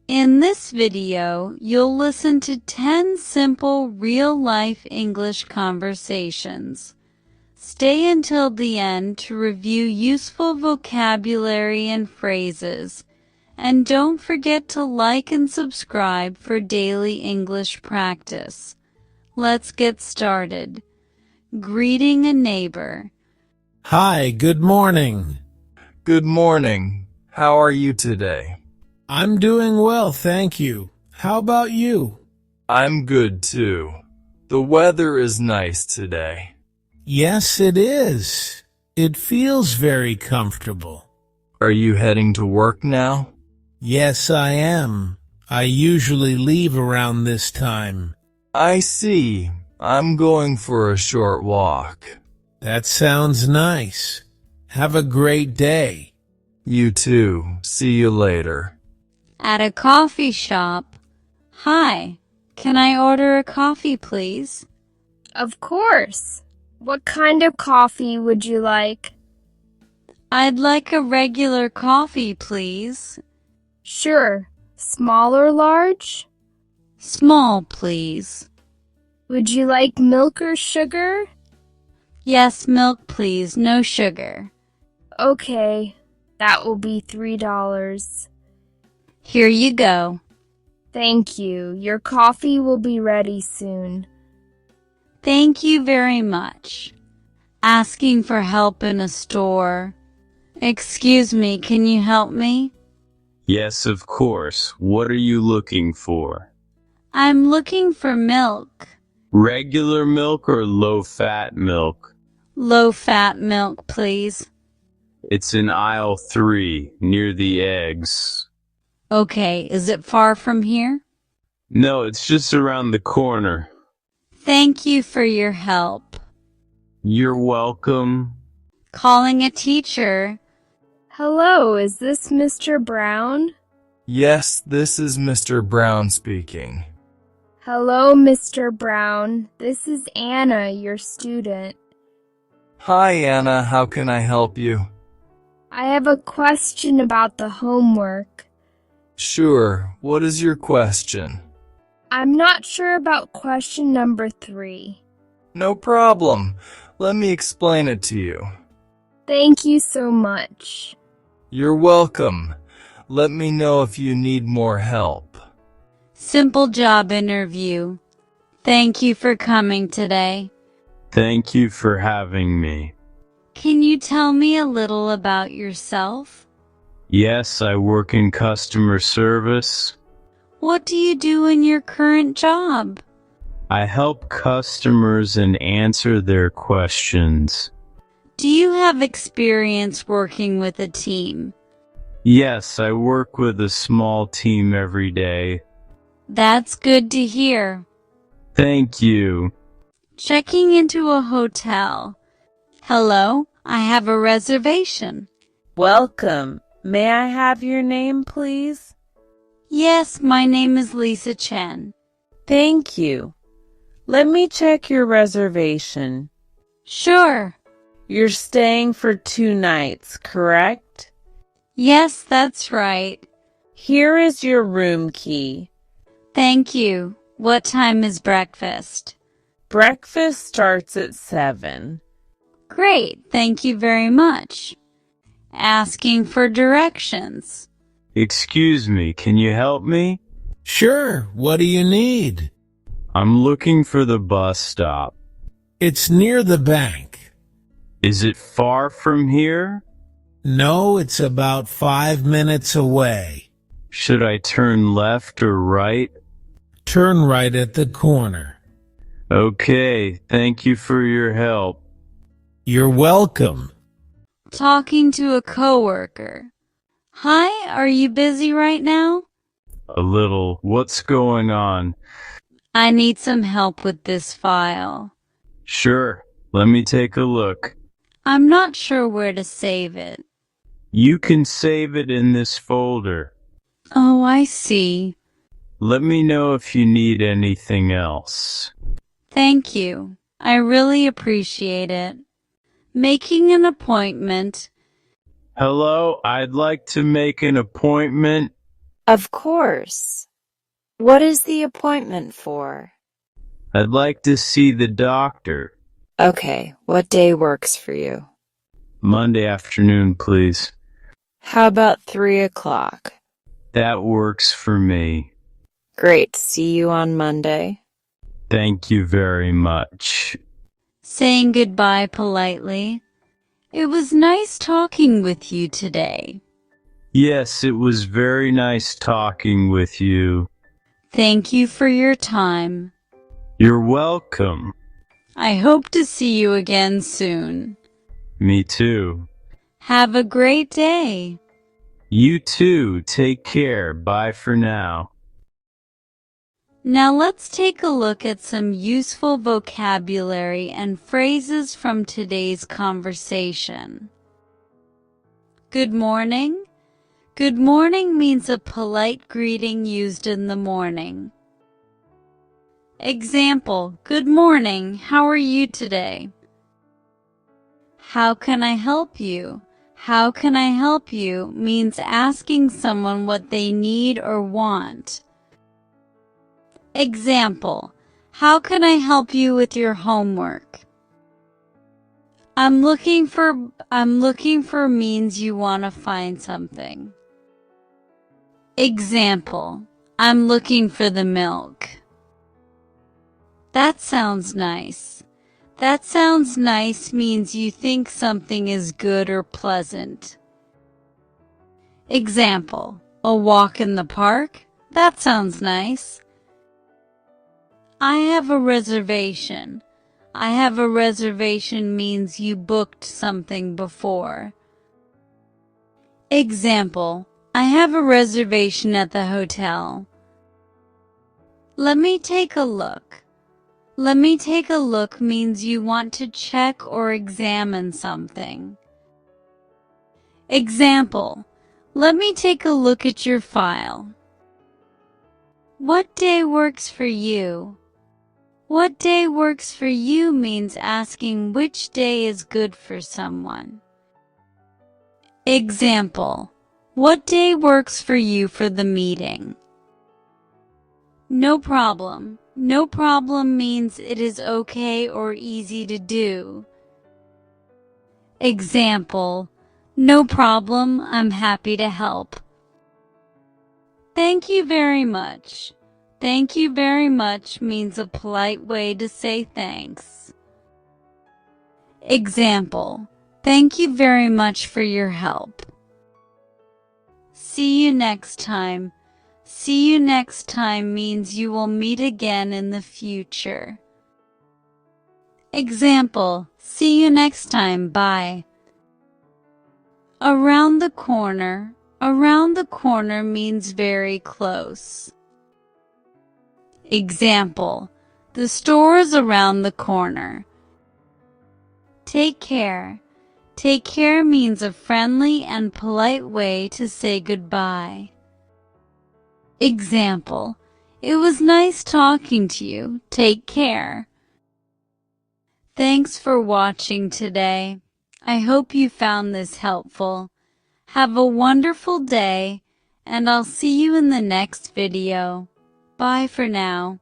In this video, you'll listen to 10 simple real-life English conversations. Stay until the end to review useful vocabulary and phrases. And don't forget to like and subscribe for daily English practice. Let's get started. Greeting a neighbor. Hi, good morning. Good morning. How are you today? I'm doing well, thank you. How about you? I'm good too. The weather is nice today. Yes, it is. It feels very comfortable. Are you heading to work now? Yes, I am. I usually leave around this time. I see. I'm going for a short walk. That sounds nice. Have a great day. You too. See you later. At a coffee shop. Hi, can I order a coffee, please? Of course. What kind of coffee would you like? I'd like a regular coffee, please. Sure. Small or large? Small, please. Would you like milk or sugar? Yes, milk, please. No sugar. Okay, that will be $3. Here you go. Thank you. Your coffee will be ready soon. Thank you very much. Asking for help in a store. Excuse me, can you help me? Yes, of course. What are you looking for? I'm looking for milk. Regular milk or low-fat milk? Low-fat milk, please. It's in aisle 3, near the eggs. Okay, is it far from here? No, it's just around the corner. Thank you for your help. You're welcome. Calling a teacher. Hello, is this Mr. Brown? Yes, this is Mr. Brown speaking. Hello, Mr. Brown. This is Anna, your student. Hi, Anna. How can I help you? I have a question about the homework. Sure. What is your question? I'm not sure about question number 3. No problem. Let me explain it to you. Thank you so much. You're welcome. Let me know if you need more help. Simple job interview. Thank you for coming today. Thank you for having me. Can you tell me a little about yourself? Yes, I work in customer service. What do you do in your current job? I help customers and answer their questions. Do you have experience working with a team? Yes, I work with a small team every day. That's good to hear. Thank you. Checking into a hotel. Hello, I have a reservation. Welcome. May I have your name, please? Yes, my name is Lisa Chen. Thank you. Let me check your reservation. Sure. You're staying for 2 nights, correct? Yes, that's right. Here is your room key. Thank you. What time is breakfast? Breakfast starts at 7. Great, thank you very much. Asking for directions. Excuse me, can you help me? Sure, what do you need? I'm looking for the bus stop. It's near the bank. Is it far from here? No, it's about 5 minutes away. Should I turn left or right? Turn right at the corner. Okay, thank you for your help. You're welcome. Talking to a coworker. Hi, are you busy right now? A little. What's going on? I need some help with this file. Sure, let me take a look. I'm not sure where to save it. You can save it in this folder. Oh, I see. Let me know if you need anything else. Thank you. I really appreciate it. Making an appointment. Hello, I'd like to make an appointment. Of course. What is the appointment for? I'd like to see the doctor. Okay, what day works for you? Monday afternoon, please. How about 3 o'clock? That works for me. Great, see you on Monday. Thank you very much. Saying goodbye politely. It was nice talking with you today. Yes, it was very nice talking with you. Thank you for your time. You're welcome. I hope to see you again soon. Me too. Have a great day. You too. Take care. Bye for now. Now let's take a look at some useful vocabulary and phrases from today's conversation. Good morning. Good morning means a polite greeting used in the morning. Example, good morning, how are you today? How can I help you? How can I help you means asking someone what they need or want. Example, how can I help you with your homework? I'm looking for means you want to find something. Example, I'm looking for the milk. That sounds nice. That sounds nice means you think something is good or pleasant. Example, a walk in the park? That sounds nice. I have a reservation. I have a reservation means you booked something before. Example, I have a reservation at the hotel. Let me take a look. Let me take a look means you want to check or examine something. Example, let me take a look at your file. What day works for you? What day works for you means asking which day is good for someone. Example, what day works for you for the meeting? No problem. No problem means it is okay or easy to do. Example, no problem, I'm happy to help. Thank you very much. Thank you very much means a polite way to say thanks. Example, thank you very much for your help. See you next time. See you next time means you will meet again in the future. Example, see you next time, bye. Around the corner. Around the corner means very close. Example, the store is around the corner. Take care. Take care means a friendly and polite way to say goodbye. Example, it was nice talking to you. Take care. Thanks for watching today. I hope you found this helpful. Have a wonderful day, and I'll see you in the next video. Bye for now.